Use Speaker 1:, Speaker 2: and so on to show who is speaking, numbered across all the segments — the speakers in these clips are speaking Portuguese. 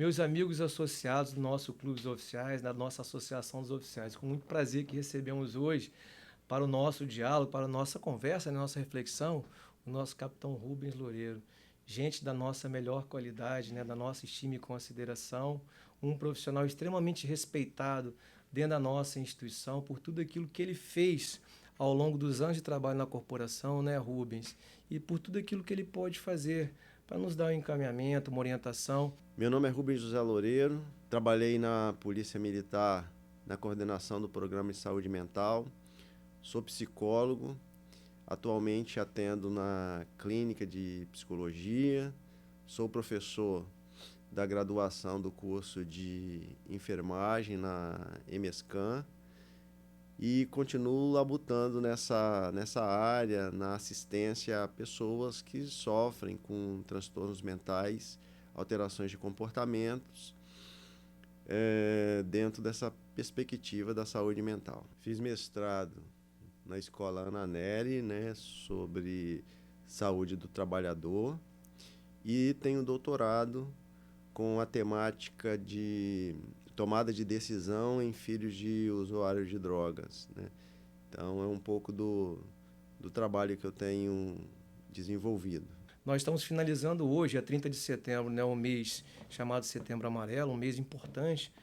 Speaker 1: meus amigos associados do nosso Clube dos Oficiais, da nossa Associação dos Oficiais. Com muito prazer que recebemos hoje para o nosso diálogo, para a nossa conversa, a nossa reflexão, o nosso capitão Rubens Loureiro. Gente da nossa melhor qualidade, né, da nossa estima e consideração, um profissional extremamente respeitado dentro da nossa instituição por tudo aquilo que ele fez ao longo dos anos de trabalho na corporação, né, Rubens? E por tudo aquilo que ele pode fazer para nos dar um encaminhamento, uma orientação.
Speaker 2: Meu nome é Rubens José Loureiro, trabalhei na Polícia Militar na coordenação do Programa de Saúde Mental, sou psicólogo, atualmente atendo na Clínica de Psicologia, sou professor da graduação do curso de enfermagem na EMESCAM e continuo labutando nessa área, na assistência a pessoas que sofrem com transtornos mentais, alterações de comportamentos, dentro dessa perspectiva da saúde mental. Fiz mestrado na Escola Ana Nery, né, sobre saúde do trabalhador, e tenho doutorado com a temática de tomada de decisão em filhos de usuários de drogas, né? Então é um pouco do trabalho que eu tenho desenvolvido.
Speaker 1: Nós estamos finalizando hoje, a 30 de setembro, né, um mês chamado Setembro Amarelo, um mês importante,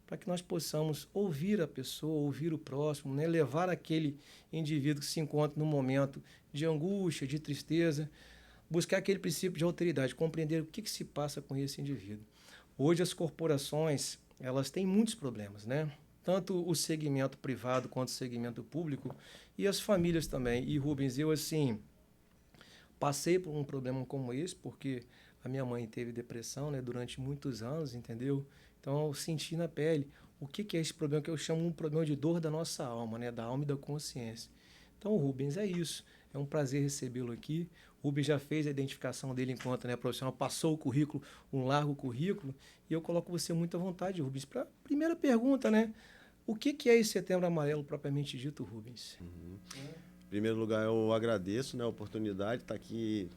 Speaker 1: para que nós possamos ouvir a pessoa, ouvir o próximo, né, levar aquele indivíduo que se encontra num momento de angústia, de tristeza, buscar aquele princípio de alteridade, compreender o que se passa com esse indivíduo. Hoje as corporações, elas têm muitos problemas, né? Tanto o segmento privado quanto o segmento público e as famílias também. E Rubens, eu assim, passei por um problema como esse, porque a minha mãe teve depressão, né, durante muitos anos, entendeu? Então eu senti na pele o que é esse problema que eu chamo um problema de dor da nossa alma, né, da alma e da consciência. Então, Rubens, é isso. É um prazer recebê-lo aqui. O Rubens já fez a identificação dele enquanto, né, profissional, passou o currículo, um largo currículo, e eu coloco você muito à vontade, Rubens. Para a primeira pergunta, né? O que é esse Setembro Amarelo propriamente dito, Rubens?
Speaker 2: Em primeiro lugar, eu agradeço, né, a oportunidade de estar aqui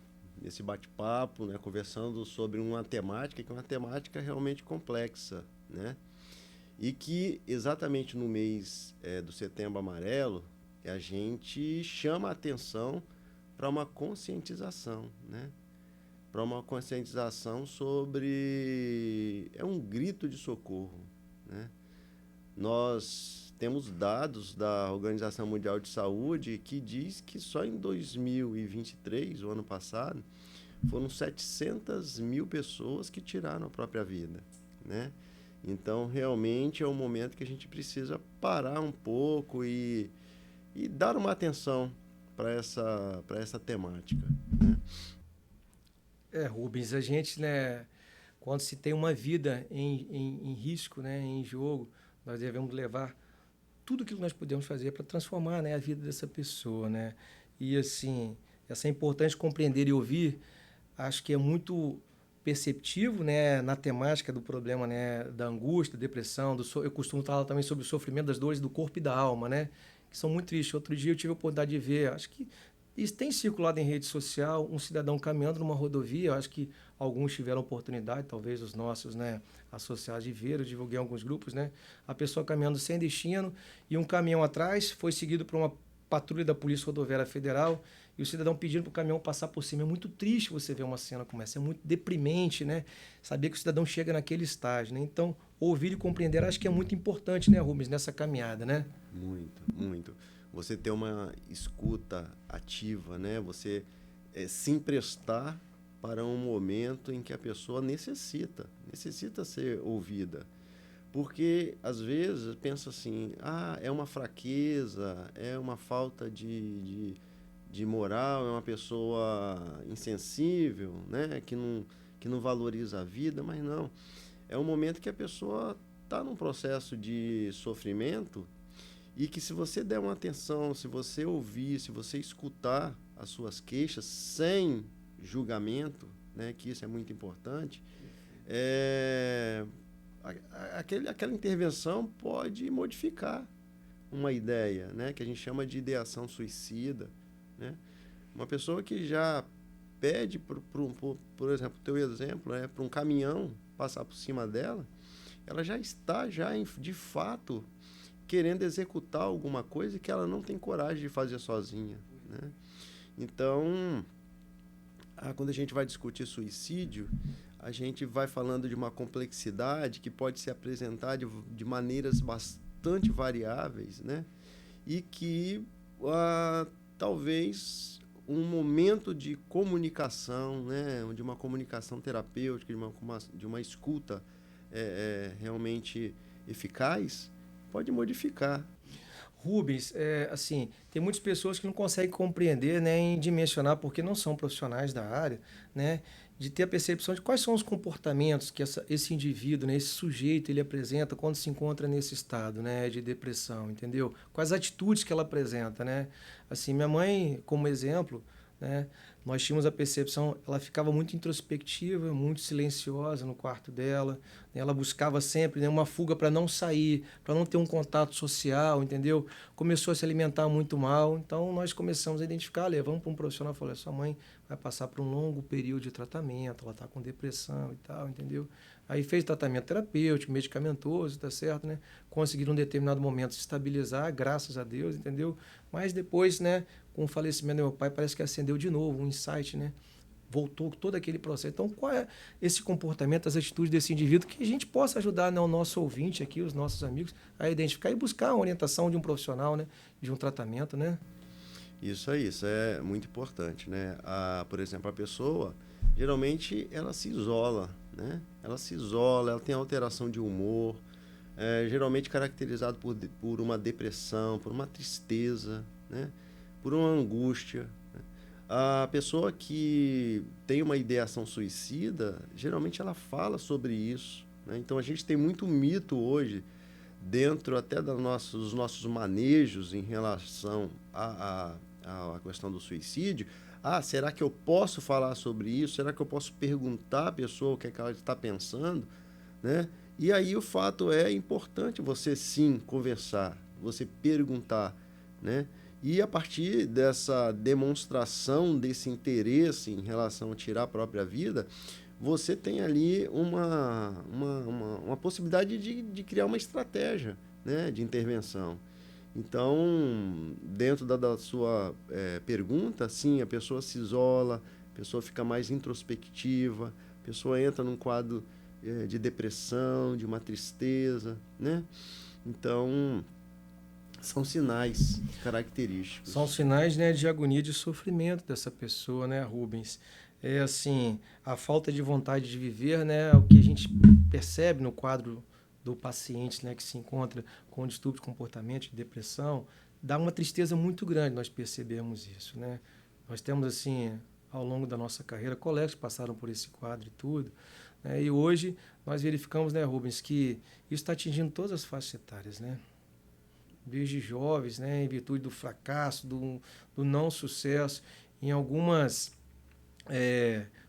Speaker 2: nesse bate-papo, né, conversando sobre uma temática que é uma temática realmente complexa, né? E que exatamente no mês do Setembro Amarelo, a gente chama a atenção para uma conscientização, né? Para uma conscientização sobre... é um grito de socorro, né? Nós temos dados da Organização Mundial de Saúde que diz que só em 2023, o ano passado, foram 700 mil pessoas que tiraram a própria vida, né? Então, realmente é um momento que a gente precisa parar um pouco e dar uma atenção para essa temática, né?
Speaker 1: Rubens, a gente, né, quando se tem uma vida em risco, né, em jogo, nós devemos levar tudo aquilo que nós podemos fazer para transformar, né, a vida dessa pessoa, né? E assim, essa é importante compreender e ouvir, acho que é muito perceptivo, né, na temática do problema, né, da angústia, da depressão, eu costumo falar também sobre o sofrimento das dores do corpo e da alma, né, que são muito tristes. Outro dia eu tive a oportunidade de ver, acho que isso tem circulado em rede social, um cidadão caminhando numa rodovia, eu acho que alguns tiveram oportunidade, talvez os nossos, né, associados de ver, eu divulguei em alguns grupos, né, a pessoa caminhando sem destino e um caminhão atrás foi seguido por uma patrulha da Polícia Rodoviária Federal e o cidadão pedindo para o caminhão passar por cima. É muito triste você ver uma cena como essa, é muito deprimente, né? Saber que o cidadão chega naquele estágio, né? Então, ouvir e compreender acho que é muito importante, né, Rubens, nessa caminhada, né?
Speaker 2: Muito, muito. Você ter uma escuta ativa, né? Você se emprestar para um momento em que a pessoa necessita ser ouvida. Porque, às vezes, pensa assim, é uma fraqueza, é uma falta de moral, é uma pessoa insensível, né? Que não valoriza a vida, mas não. É um momento que a pessoa está num processo de sofrimento e que, se você der uma atenção, se você ouvir, se você escutar as suas queixas sem julgamento, né? Que isso é muito importante, aquela intervenção pode modificar uma ideia, né, que a gente chama de ideação suicida, né? Uma pessoa que já pede, por exemplo, o teu exemplo, para um caminhão passar por cima dela, ela já está, de fato, querendo executar alguma coisa que ela não tem coragem de fazer sozinha, né? Então, quando a gente vai discutir suicídio, a gente vai falando de uma complexidade que pode se apresentar de maneiras bastante variáveis, né? E que talvez um momento de comunicação, né? De uma comunicação terapêutica, de uma escuta realmente eficaz, pode modificar.
Speaker 1: Rubens, assim, tem muitas pessoas que não conseguem compreender, né, em dimensionar, porque não são profissionais da área, né, de ter a percepção de quais são os comportamentos que esse indivíduo, né, esse sujeito, ele apresenta quando se encontra nesse estado, né, de depressão, entendeu? Quais atitudes que ela apresenta, né? Assim, minha mãe, como exemplo, né, nós tínhamos a percepção, ela ficava muito introspectiva, muito silenciosa no quarto dela, né? Ela buscava sempre, né, uma fuga para não sair, para não ter um contato social, entendeu? Começou a se alimentar muito mal, então nós começamos a identificar, levamos para um profissional, falou, sua mãe vai passar por um longo período de tratamento, ela está com depressão e tal, entendeu? Aí fez tratamento terapêutico, medicamentoso, tá certo, né? Conseguiram em um determinado momento se estabilizar, graças a Deus, entendeu? Mas depois, né, com o falecimento do meu pai, parece que acendeu de novo um insight, né? Voltou todo aquele processo. Então, qual é esse comportamento, as atitudes desse indivíduo que a gente possa ajudar, né, o nosso ouvinte aqui, os nossos amigos, a identificar e buscar a orientação de um profissional, né, de um tratamento, né?
Speaker 2: Isso é muito importante, né? Por exemplo, a pessoa, geralmente, ela se isola, né? Ela se isola, ela tem alteração de humor, geralmente caracterizado por uma depressão, por uma tristeza, né? Por uma angústia. A pessoa que tem uma ideação suicida, geralmente ela fala sobre isso, né? Então, a gente tem muito mito hoje, dentro até dos nossos manejos em relação à questão do suicídio. Será que eu posso falar sobre isso? Será que eu posso perguntar à pessoa o que é que ela está pensando, né? E aí o fato é importante você sim conversar, você perguntar, né? E a partir dessa demonstração desse interesse em relação a tirar a própria vida, você tem ali uma possibilidade de criar uma estratégia, né, de intervenção. Então, dentro da sua pergunta, sim, a pessoa se isola, a pessoa fica mais introspectiva, a pessoa entra num quadro de depressão, de uma tristeza, né? Então, são sinais característicos.
Speaker 1: São sinais, né, de agonia, de sofrimento dessa pessoa, né, Rubens? É assim, a falta de vontade de viver, né, o que a gente percebe no quadro do paciente, né, que se encontra com distúrbio de comportamento, de depressão, dá uma tristeza muito grande, nós percebemos isso, né? Nós temos, assim, ao longo da nossa carreira, colegas que passaram por esse quadro e tudo, né? E hoje nós verificamos, né, Rubens, que isso está atingindo todas as faixas etárias, né? Desde jovens, né, em virtude do fracasso, do não sucesso, em algumas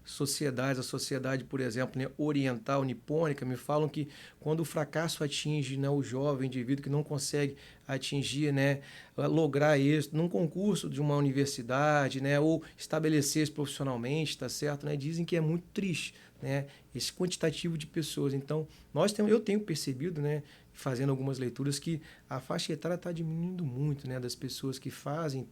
Speaker 1: sociedades, a sociedade, por exemplo, né, oriental, nipônica, me falam que quando o fracasso atinge, né, o jovem indivíduo que não consegue atingir, né, lograr êxito num concurso de uma universidade, né, ou estabelecer-se profissionalmente, tá certo, né, dizem que é muito triste, né, esse quantitativo de pessoas. Então, eu tenho percebido, né, fazendo algumas leituras, que a faixa etária está diminuindo muito, né, das pessoas que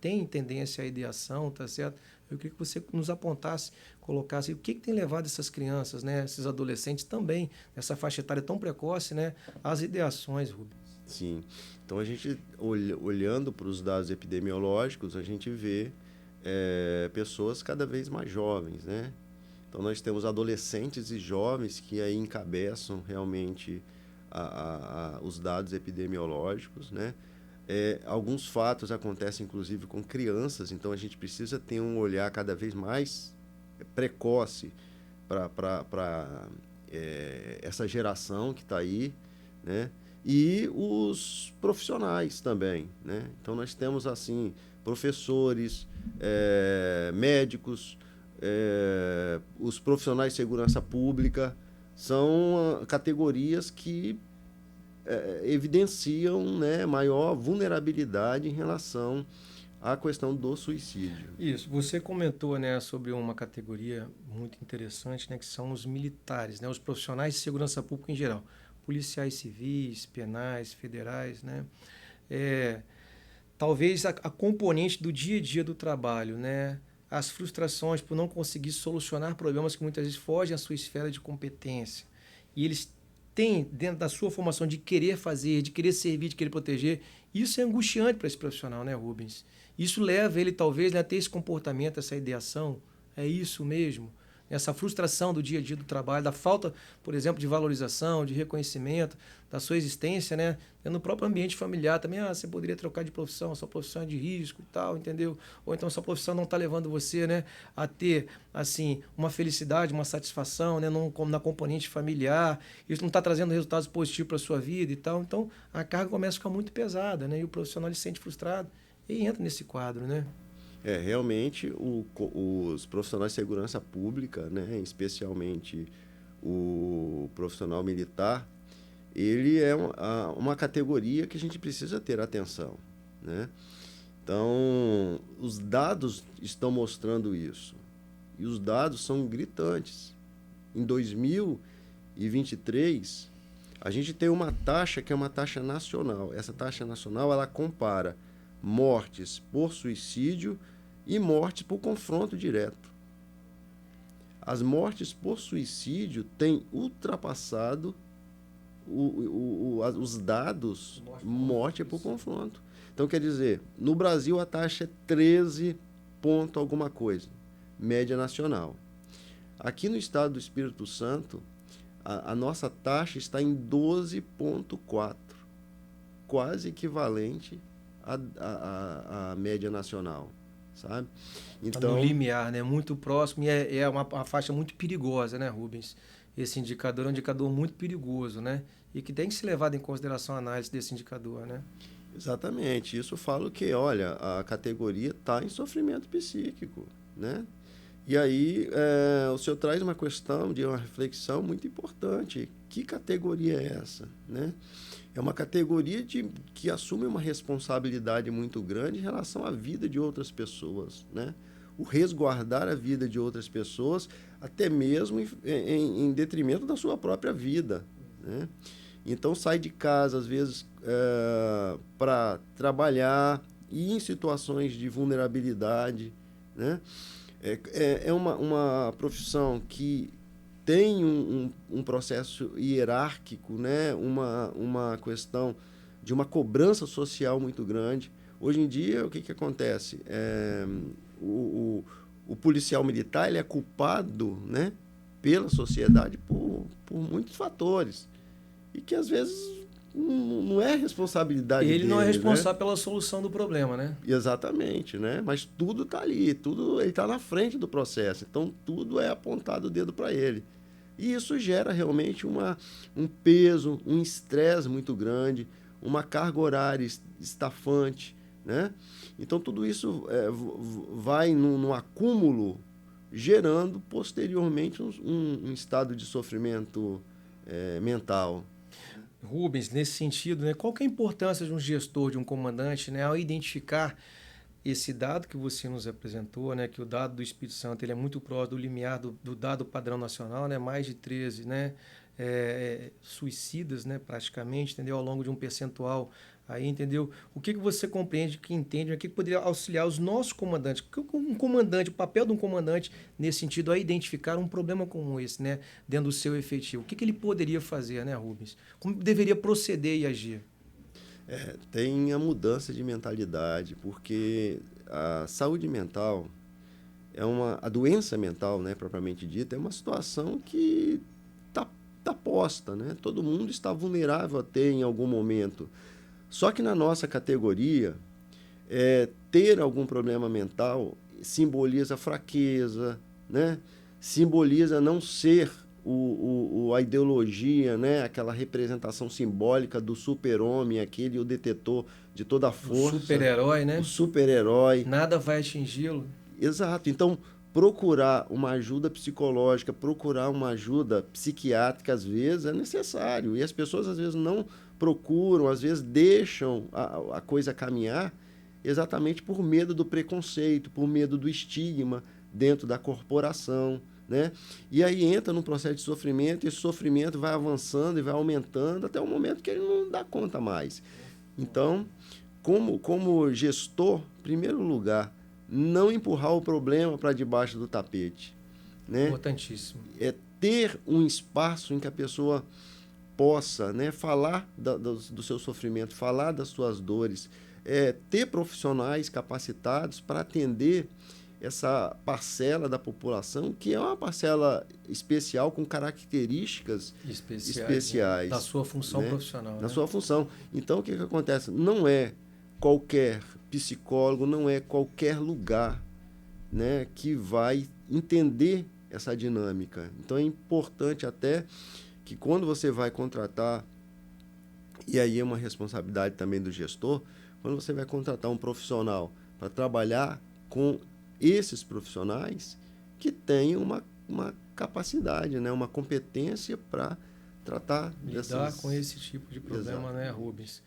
Speaker 1: têm tendência à ideação, tá certo? Eu queria que você nos apontasse, colocasse o que tem levado essas crianças, né, esses adolescentes também, nessa faixa etária tão precoce, né, às ideações, Rubens.
Speaker 2: Sim. Então, a gente, olhando para os dados epidemiológicos, a gente vê pessoas cada vez mais jovens, né? Então, nós temos adolescentes e jovens que aí encabeçam realmente os dados epidemiológicos, né? Alguns fatos acontecem, inclusive, com crianças, então a gente precisa ter um olhar cada vez mais precoce para essa geração que está aí, né? E os profissionais também, né? Então, nós temos, assim, professores, médicos, os profissionais de segurança pública, são categorias que evidenciam, né, maior vulnerabilidade em relação a questão do suicídio.
Speaker 1: Isso, você comentou, né, sobre uma categoria muito interessante, né, que são os militares, né, os profissionais de segurança pública em geral, policiais civis, penais, federais, né, talvez a componente do dia a dia do trabalho, né, as frustrações por não conseguir solucionar problemas que muitas vezes fogem à sua esfera de competência, e eles têm dentro da sua formação de querer fazer, de querer servir, de querer proteger, isso é angustiante para esse profissional, né, Rubens? Isso leva ele, talvez, né, a ter esse comportamento, essa ideação. É isso mesmo. Essa frustração do dia a dia do trabalho, da falta, por exemplo, de valorização, de reconhecimento da sua existência, né? No próprio ambiente familiar também, você poderia trocar de profissão, sua profissão é de risco e tal, entendeu? Ou então sua profissão não está levando você, né, a ter, assim, uma felicidade, uma satisfação, né, na componente familiar, isso não está trazendo resultados positivos para a sua vida e tal. Então, a carga começa a ficar muito pesada, né? E o profissional ele se sente frustrado e entra nesse quadro, né?
Speaker 2: Realmente, os profissionais de segurança pública, né, especialmente o profissional militar, ele é uma categoria que a gente precisa ter atenção, né? Então, os dados estão mostrando isso. E os dados são gritantes. Em 2023, a gente tem uma taxa que é uma taxa nacional. Essa taxa nacional, ela compara mortes por suicídio e mortes por confronto direto. As mortes por suicídio têm ultrapassado os dados morte por confronto. Então, quer dizer, no Brasil a taxa é 13 ponto alguma coisa, média nacional. Aqui no estado do Espírito Santo, a nossa taxa está em 12,4, quase equivalente à média nacional, sabe?
Speaker 1: Então, no limiar, né? Muito próximo, e é uma faixa muito perigosa, né, Rubens? Esse indicador é um indicador muito perigoso, né? E que tem que ser levado em consideração a análise desse indicador, né?
Speaker 2: Exatamente. Isso fala que, olha, a categoria está em sofrimento psíquico, né? E aí o senhor traz uma questão de uma reflexão muito importante. Que categoria é essa, né? É uma categoria que assume uma responsabilidade muito grande em relação à vida de outras pessoas, né? O resguardar a vida de outras pessoas, até mesmo em detrimento da sua própria vida, né? Então, sai de casa, às vezes, para trabalhar e em situações de vulnerabilidade, né? É uma profissão que tem um processo hierárquico, né? Uma questão de uma cobrança social muito grande. Hoje em dia, o que acontece? O policial militar ele é culpado, né, pela sociedade por muitos fatores. E que, às vezes, não é responsabilidade dele.
Speaker 1: Ele não é responsável, né, pela solução do problema, né?
Speaker 2: Exatamente, né? Mas tudo está ali, ele está na frente do processo. Então, tudo é apontado o dedo para ele. E isso gera realmente um peso, um estresse muito grande, uma carga horária estafante, né? Então, tudo isso vai num acúmulo, gerando, posteriormente, um estado de sofrimento mental.
Speaker 1: Rubens, nesse sentido, né, qual que é a importância de um gestor, de um comandante, né, ao identificar esse dado que você nos apresentou, né, que o dado do Espírito Santo ele é muito próximo do limiar do dado padrão nacional, né, mais de 13, né, suicidas, né, praticamente, entendeu, ao longo de um percentual aí, entendeu? O que você compreende, que entende, o que poderia auxiliar os nossos comandantes? O papel de um comandante nesse sentido é identificar um problema como esse, né, dentro do seu efetivo. O que ele poderia fazer, né, Rubens? Como deveria proceder e agir?
Speaker 2: Tem a mudança de mentalidade, porque a saúde mental a doença mental, né, propriamente dita, é uma situação que tá posta, né? Todo mundo está vulnerável a ter em algum momento. Só que na nossa categoria, ter algum problema mental simboliza fraqueza, né? Simboliza não ser a ideologia, né? Aquela representação simbólica do super-homem, o detetor de toda a força.
Speaker 1: O super-herói, né?
Speaker 2: O super-herói.
Speaker 1: Nada vai atingi-lo.
Speaker 2: Exato. Então, procurar uma ajuda psicológica, procurar uma ajuda psiquiátrica, às vezes, é necessário. E as pessoas, às vezes, não procuram, às vezes, deixam a coisa caminhar exatamente por medo do preconceito, por medo do estigma dentro da corporação, né? E aí entra num processo de sofrimento, e esse sofrimento vai avançando e vai aumentando até o momento que ele não dá conta mais. Então, como gestor, em primeiro lugar, não empurrar o problema para debaixo do tapete, né?
Speaker 1: Importantíssimo.
Speaker 2: É ter um espaço em que a pessoa possa, né, falar do seu sofrimento, falar das suas dores, ter profissionais capacitados para atender essa parcela da população, que é uma parcela especial, com características especiais,
Speaker 1: né? Da sua função, né, profissional.
Speaker 2: Da sua função. Então, o que acontece? Não é qualquer psicólogo, não é qualquer lugar, né, que vai entender essa dinâmica. Então, é importante até que quando você vai contratar, e aí é uma responsabilidade também do gestor, quando você vai contratar um profissional para trabalhar com esses profissionais, que tenham uma capacidade, né, uma competência para tratar
Speaker 1: lidar com esse tipo de problema. Exato. Né, Rubens?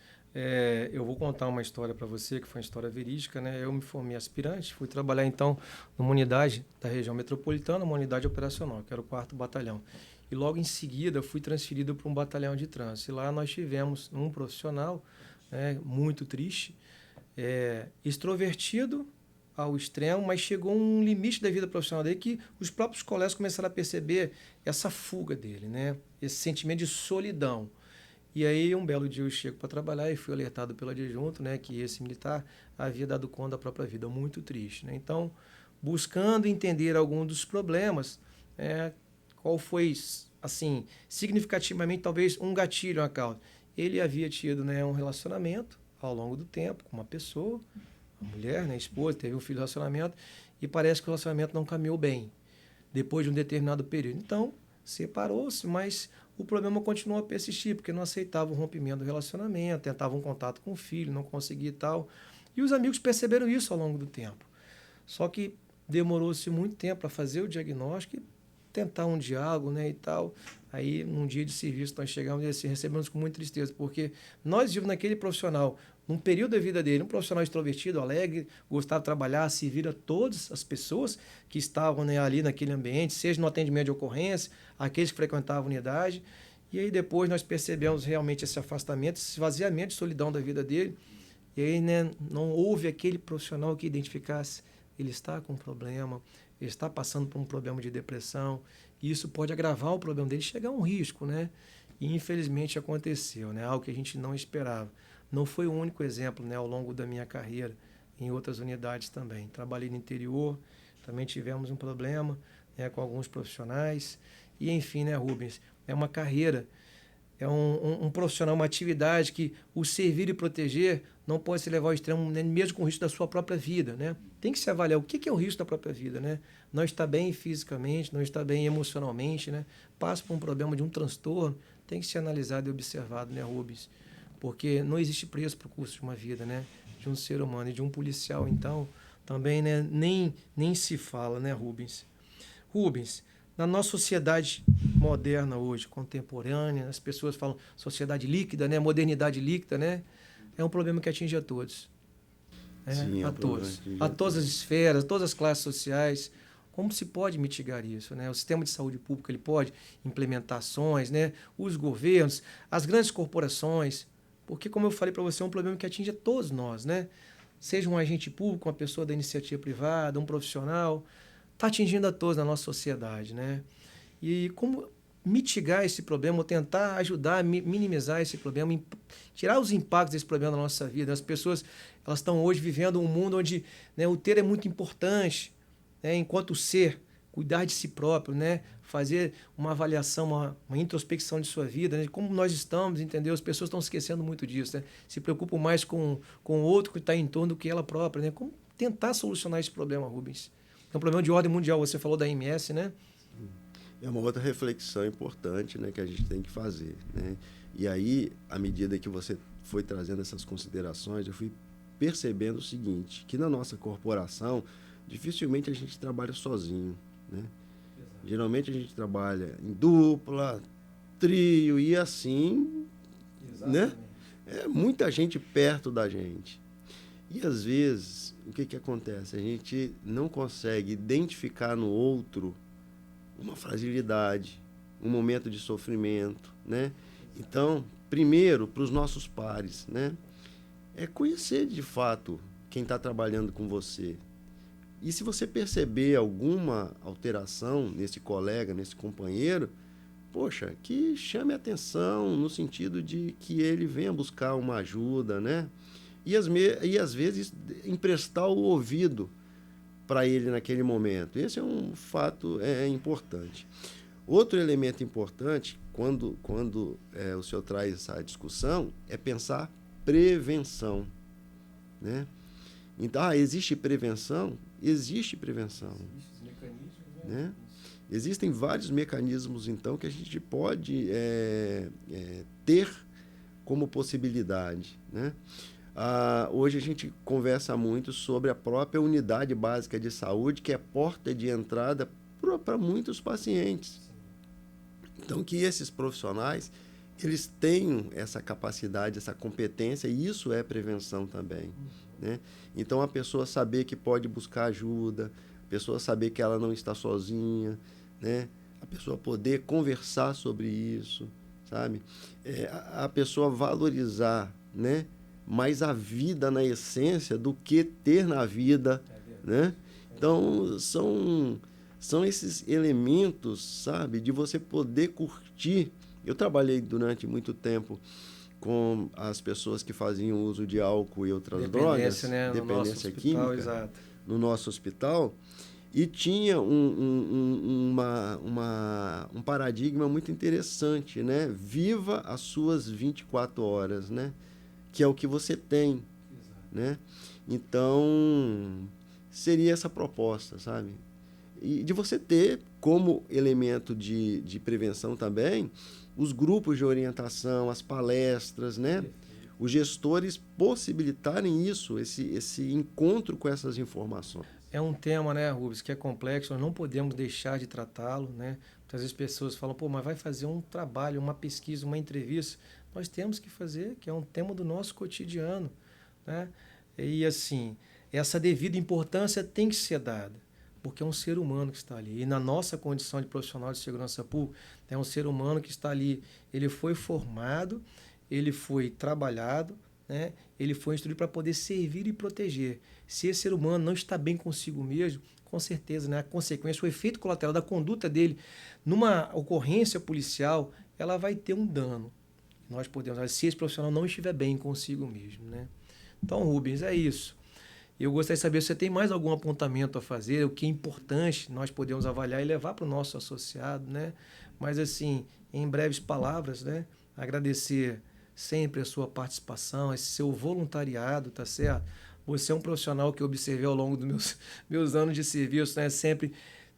Speaker 1: Eu vou contar uma história para você, que foi uma história verídica, né? Eu me formei aspirante, fui trabalhar então numa unidade da região metropolitana, uma unidade operacional, que era o 4º Batalhão. E logo em seguida fui transferido para um batalhão de trânsito. E lá nós tivemos um profissional, né, muito triste, extrovertido ao extremo, mas chegou um limite da vida profissional dele que os próprios colegas começaram a perceber essa fuga dele, né? Esse sentimento de solidão. E aí, um belo dia eu chego para trabalhar e fui alertado pelo adjunto, né, que esse militar havia dado conta da própria vida, muito triste, né? Então, buscando entender algum dos problemas, qual foi, assim, significativamente, talvez um gatilho, uma causa. Ele havia tido, né, um relacionamento ao longo do tempo com uma pessoa, uma mulher, né, esposa, teve um filho de relacionamento, e parece que o relacionamento não caminhou bem, depois de um determinado período. Então, separou-se, mas o problema continuou a persistir, porque não aceitava o rompimento do relacionamento, tentava um contato com o filho, não conseguia e tal. E os amigos perceberam isso ao longo do tempo. Só que demorou-se muito tempo para fazer o diagnóstico e tentar um diálogo, né, e tal. Aí, num dia de serviço, nós chegamos e assim, recebemos com muita tristeza, porque nós vimos naquele profissional, num período da vida dele, um profissional extrovertido, alegre, gostava de trabalhar, servir a todas as pessoas que estavam, né, ali naquele ambiente, seja no atendimento de ocorrência, aqueles que frequentavam a unidade. E aí depois nós percebemos realmente esse afastamento, esse esvaziamento de solidão da vida dele. E aí, né, não houve aquele profissional que identificasse, ele está com um problema, ele está passando por um problema de depressão, e isso pode agravar o problema dele, chegar a um risco, né? E infelizmente aconteceu, né? Algo que a gente não esperava. Não foi o único exemplo, né, ao longo da minha carreira, em outras unidades também. Trabalhei no interior, também tivemos um problema, né, com alguns profissionais. E, enfim, né, Rubens, é uma carreira, é um profissional, uma atividade que o servir e proteger não pode se levar ao extremo, né, mesmo com o risco da sua própria vida, né? Tem que se avaliar o que é o risco da própria vida, né? Não está bem fisicamente, não está bem emocionalmente, né? Passa por um problema de um transtorno, tem que ser analisado e observado, né, Rubens? Porque não existe preço para o custo de uma vida, né? De um ser humano e de um policial, então, também, né, nem se fala, né, Rubens? Rubens, na nossa sociedade moderna hoje, contemporânea, as pessoas falam sociedade líquida, né, modernidade líquida, né? É um problema que atinge a todos.
Speaker 2: Sim,
Speaker 1: a todos. A todas as esferas, todas as classes sociais. Como se pode mitigar isso, né? O sistema de saúde pública ele pode implementar ações, né? Os governos, as grandes corporações, porque, como eu falei para você, é um problema que atinge a todos nós, né? Seja um agente público, uma pessoa da iniciativa privada, um profissional, está atingindo a todos na nossa sociedade, né? E como mitigar esse problema, ou tentar ajudar a minimizar esse problema, tirar os impactos desse problema na nossa vida. As pessoas elas estão hoje vivendo um mundo onde, né, o ter é muito importante, né, enquanto o ser, cuidar de si próprio, né, fazer uma avaliação, uma introspecção de sua vida, né, de como nós estamos, entendeu? As pessoas estão esquecendo muito disso, né? Se preocupam mais com o outro que está em torno do que ela própria, né? Como tentar solucionar esse problema, Rubens? É um problema de ordem mundial, você falou da MS, né?
Speaker 2: É uma outra reflexão importante, né, que a gente tem que fazer, né? E aí, à medida que você foi trazendo essas considerações, eu fui percebendo o seguinte, que na nossa corporação, dificilmente a gente trabalha sozinho, né? Exato. Geralmente a gente trabalha em dupla, trio e assim, exatamente, né? É muita gente perto da gente. E, às vezes, o que acontece? A gente não consegue identificar no outro uma fragilidade, um momento de sofrimento, né? Então, primeiro, para os nossos pares, né? É conhecer, de fato, quem está trabalhando com você. E se você perceber alguma alteração nesse colega, nesse companheiro, poxa, que chame atenção no sentido de que ele venha buscar uma ajuda, né? E às vezes emprestar o ouvido para ele naquele momento. Esse é um fato importante. Outro elemento importante, quando o senhor traz essa discussão, é pensar prevenção, né? Então, existe prevenção? Existe prevenção.
Speaker 1: Existem mecanismos,
Speaker 2: Né? Existem vários mecanismos, então, que a gente pode ter como possibilidade, né? Hoje a gente conversa muito sobre a própria unidade básica de saúde, que é porta de entrada para muitos pacientes. Então, que esses profissionais eles tenham essa capacidade, essa competência, e isso é prevenção também, né? Então, a pessoa saber que pode buscar ajuda, a pessoa saber que ela não está sozinha, né? A pessoa poder conversar sobre isso, sabe? A pessoa valorizar, né? Mais a vida na essência do que ter na vida, né? Então, são esses elementos, sabe? De você poder curtir. Eu trabalhei durante muito tempo com as pessoas que faziam uso de álcool e outras drogas,
Speaker 1: né?
Speaker 2: dependência
Speaker 1: No hospital,
Speaker 2: química,
Speaker 1: exato.
Speaker 2: no nosso hospital, e tinha um paradigma muito interessante, né? Viva as suas 24 horas, né? Que é o que você tem, né? Então, seria essa proposta, sabe? E de você ter como elemento de prevenção também os grupos de orientação, as palestras, né? Os gestores possibilitarem isso, esse encontro com essas informações.
Speaker 1: É um tema, né, Rubens, que é complexo, nós não podemos deixar de tratá-lo, né? Muitas vezes pessoas falam, pô, mas vai fazer um trabalho, uma pesquisa, uma entrevista. Nós temos que fazer, que é um tema do nosso cotidiano, né? E assim, essa devida importância tem que ser dada, porque é um ser humano que está ali. E na nossa condição de profissional de segurança pública, é um ser humano que está ali. Ele foi formado, ele foi trabalhado, né? Ele foi instruído para poder servir e proteger. Se esse ser humano não está bem consigo mesmo, com certeza, né? A consequência, o efeito colateral da conduta dele numa ocorrência policial, ela vai ter um dano. Nós podemos, se esse profissional não estiver bem consigo mesmo, né? Então, Rubens, é isso. Eu gostaria de saber se você tem mais algum apontamento a fazer, o que é importante nós podemos avaliar e levar para o nosso associado, né? Mas, assim, em breves palavras, né? Agradecer sempre a sua participação, esse seu voluntariado, tá certo? Você é um profissional que eu observei ao longo dos meus anos de serviço, né? Sempre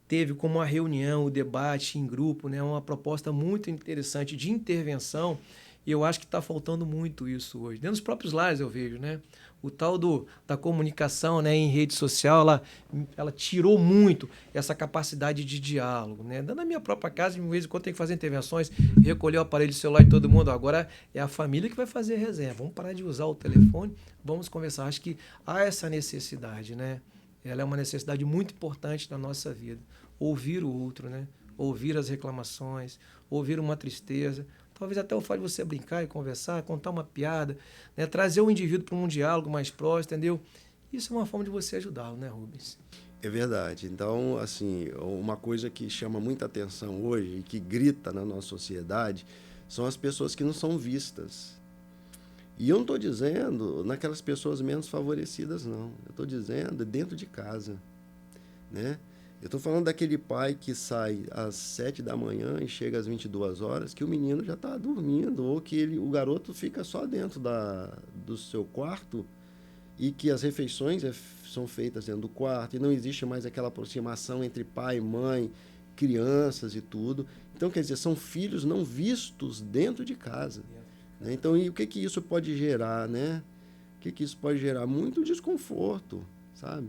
Speaker 1: teve como uma reunião, o debate em grupo, né? Uma proposta muito interessante de intervenção. E eu acho que está faltando muito isso hoje. Dentro dos próprios lares eu vejo, né? O tal da comunicação, né, em rede social, ela tirou muito essa capacidade de diálogo, né? Dentro da minha própria casa, de vez em quando tem que fazer intervenções, recolher o aparelho celular de todo mundo. Agora é a família que vai fazer a resenha. Vamos parar de usar o telefone, vamos conversar. Acho que há essa necessidade, né? Ela é uma necessidade muito importante na nossa vida. Ouvir o outro, né? Ouvir as reclamações, ouvir uma tristeza. Talvez até o fato de você brincar e conversar, contar uma piada, né? Trazer o indivíduo para um diálogo mais próximo, entendeu? Isso é uma forma de você ajudá-lo, né, Rubens?
Speaker 2: É verdade. Então, assim, uma coisa que chama muita atenção hoje e que grita na nossa sociedade são as pessoas que não são vistas. E eu não estou dizendo naquelas pessoas menos favorecidas, não. Eu estou dizendo dentro de casa, né? Eu estou falando daquele pai que sai às 7 da manhã e chega às 22 horas, que o menino já está dormindo, ou que o garoto fica só dentro do seu quarto e que as refeições são feitas dentro do quarto e não existe mais aquela aproximação entre pai, mãe, crianças e tudo. Então, quer dizer, são filhos não vistos dentro de casa. Né? Então, e o que isso pode gerar, né? O que isso pode gerar? Muito desconforto, sabe?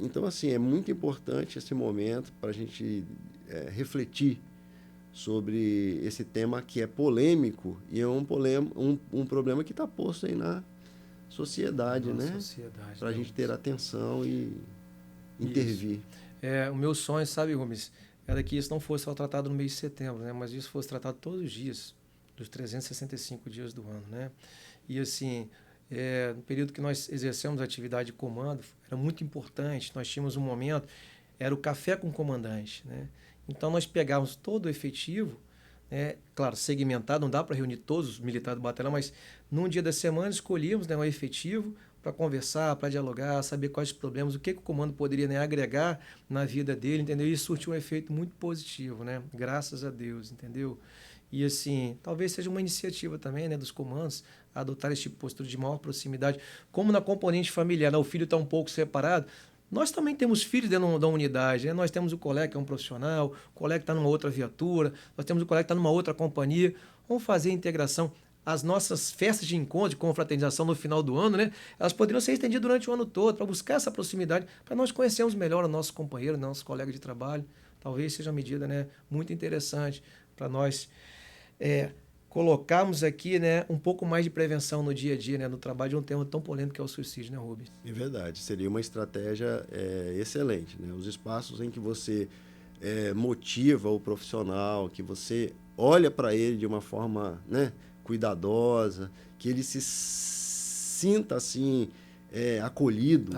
Speaker 2: Então, assim, é muito importante esse momento para a gente refletir sobre esse tema que é polêmico e é um problema que está posto aí na sociedade,
Speaker 1: nossa
Speaker 2: né?
Speaker 1: sociedade.
Speaker 2: Para a
Speaker 1: né,
Speaker 2: gente ter
Speaker 1: Rubens?
Speaker 2: atenção e intervir.
Speaker 1: O meu sonho, sabe, Rubens, era que isso não fosse só tratado no mês de setembro, né? Mas isso fosse tratado todos os dias, dos 365 dias do ano, né? E assim, no período que nós exercemos a atividade de comando, era muito importante. Nós tínhamos um momento, era o café com o comandante, né? Então nós pegávamos todo o efetivo, né? Claro, segmentado, não dá para reunir todos os militares do batalhão, mas num dia da semana escolhíamos, né, um efetivo para conversar, para dialogar, saber quais os problemas, o que o comando poderia, né, agregar na vida dele, entendeu? E isso surtiu um efeito muito positivo, né? Graças a Deus, entendeu? E assim, talvez seja uma iniciativa também, né, dos comandos adotar esse tipo de postura de maior proximidade, como na componente familiar, né, o filho está um pouco separado. Nós também temos filhos dentro da unidade, né? Nós temos o colega que é um profissional, o colega que está numa outra viatura, nós temos o colega que está numa outra companhia. Vamos fazer a integração. As nossas festas de encontro, de confraternização no final do ano, né? Elas poderiam ser estendidas durante o ano todo, para buscar essa proximidade, para nós conhecermos melhor o nosso companheiro, nosso colega de trabalho. Talvez seja uma medida, né, muito interessante para nós colocarmos aqui, né, um pouco mais de prevenção no dia a dia, né, no trabalho de um tema tão polêmico que é o suicídio, né, Rubens?
Speaker 2: É verdade, seria uma estratégia excelente, né? Os espaços em que você motiva o profissional, que você olha para ele de uma forma, né, cuidadosa, que ele se sinta assim acolhido,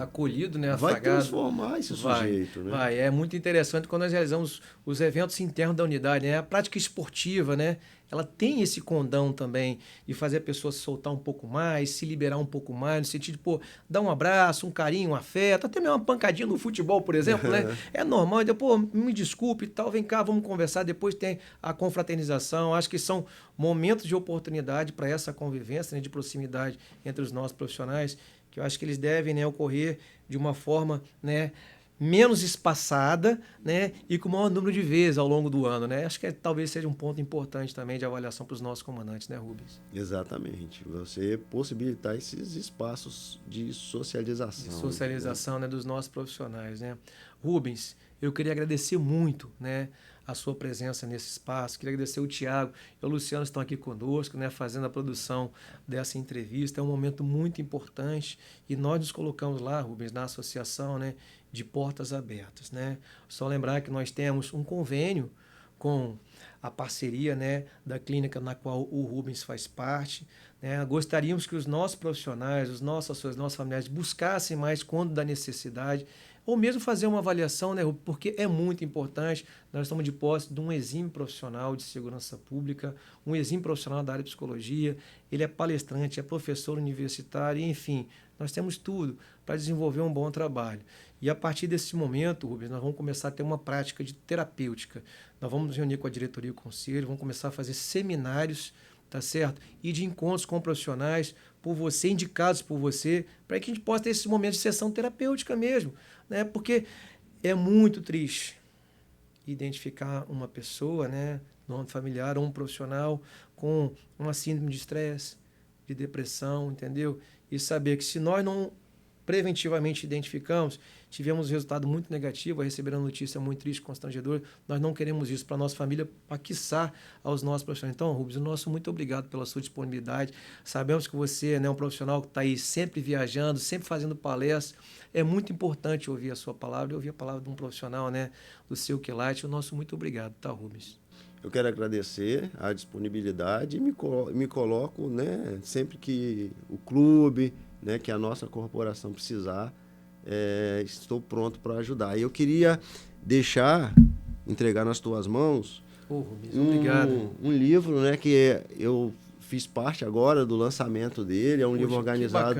Speaker 1: né,
Speaker 2: vai
Speaker 1: afagado.
Speaker 2: transformar esse sujeito, né?
Speaker 1: Vai, é muito interessante quando nós realizamos os eventos internos da unidade, né? A prática esportiva, né? Ela tem esse condão também de fazer a pessoa se soltar um pouco mais, se liberar um pouco mais, no sentido de, pô, dar um abraço, um carinho, um afeto, até mesmo uma pancadinha no futebol, por exemplo, né? É normal, então, pô, me desculpe e tal, vem cá, vamos conversar, depois tem a confraternização. Acho que são momentos de oportunidade para essa convivência, né, de proximidade entre os nossos profissionais, que eu acho que eles devem, né, ocorrer de uma forma, né, menos espaçada, né, e com o maior número de vezes ao longo do ano, né? Acho que talvez seja um ponto importante também de avaliação para os nossos comandantes, né, Rubens?
Speaker 2: Exatamente. Você possibilitar esses espaços de socialização.
Speaker 1: De socialização, né, dos nossos profissionais, né? Rubens, eu queria agradecer muito, né, a sua presença nesse espaço. Queria agradecer o Tiago e o Luciano que estão aqui conosco, né, fazendo a produção dessa entrevista. É um momento muito importante e nós nos colocamos lá, Rubens, na associação, né, de portas abertas, né? Só lembrar que nós temos um convênio com a parceria, né, da clínica na qual o Rubens faz parte, né? Gostaríamos que os nossos profissionais, os nossos familiares buscassem mais quando da necessidade, ou mesmo fazer uma avaliação, né, porque é muito importante. Nós estamos de posse de um exímio profissional de segurança pública, um exímio profissional da área de psicologia, ele é palestrante, é professor universitário, enfim, nós temos tudo para desenvolver um bom trabalho. E a partir desse momento, Rubens, nós vamos começar a ter uma prática de terapêutica. Nós vamos nos reunir com a diretoria e o conselho, vamos começar a fazer seminários, tá certo? E de encontros com profissionais, por você, indicados por você, para que a gente possa ter esse momento de sessão terapêutica mesmo, né? Porque é muito triste identificar uma pessoa, né, no âmbito familiar ou um profissional com uma síndrome de estresse, de depressão, entendeu? E saber que se nós não preventivamente identificamos, tivemos um resultado muito negativo, a receber uma notícia muito triste, constrangedora, nós não queremos isso para a nossa família, para quiçá aos nossos profissionais. Então, Rubens, o nosso muito obrigado pela sua disponibilidade. Sabemos que você, né, é um profissional que está aí sempre viajando, sempre fazendo palestras. É muito importante ouvir a sua palavra, ouvir a palavra de um profissional, né, do seu quilate. O nosso muito obrigado, tá, Rubens?
Speaker 2: Eu quero agradecer a disponibilidade e me coloco, né, sempre que o clube, né, que a nossa corporação precisar, estou pronto para ajudar. E eu queria entregar nas tuas mãos
Speaker 1: Rubens, obrigado.
Speaker 2: Um livro, né, que eu fiz parte agora do lançamento dele. É um livro organizado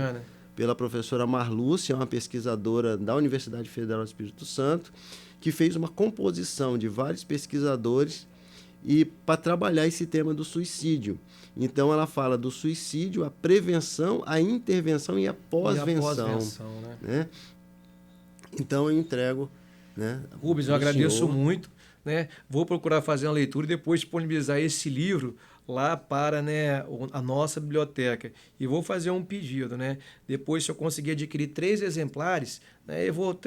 Speaker 2: pela professora Marlúcia, uma pesquisadora da Universidade Federal do Espírito Santo, que fez uma composição de vários pesquisadores e para trabalhar esse tema do suicídio. Então, ela fala do suicídio, a prevenção, a intervenção e a pós-venção. Né? Então, eu entrego... Né,
Speaker 1: Rubens, eu agradeço muito. Né? Vou procurar fazer uma leitura e depois disponibilizar esse livro lá para, né, a nossa biblioteca. E vou fazer um pedido. Né? Depois, se eu conseguir adquirir 3 exemplares, né, vamos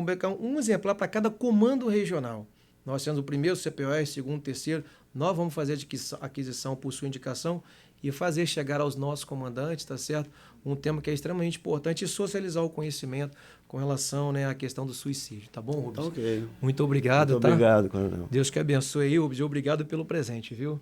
Speaker 1: pegar um exemplar para cada comando regional. Nós temos o primeiro CPOR, segundo, terceiro. Nós vamos fazer aquisição por sua indicação e fazer chegar aos nossos comandantes, tá certo? Um tema que é extremamente importante e socializar o conhecimento com relação, né, à questão do suicídio, tá bom, Rubens?
Speaker 2: Ok.
Speaker 1: Muito obrigado,
Speaker 2: Muito
Speaker 1: tá?
Speaker 2: obrigado, coronel.
Speaker 1: Deus que abençoe aí, Rubens, e obrigado pelo presente, viu?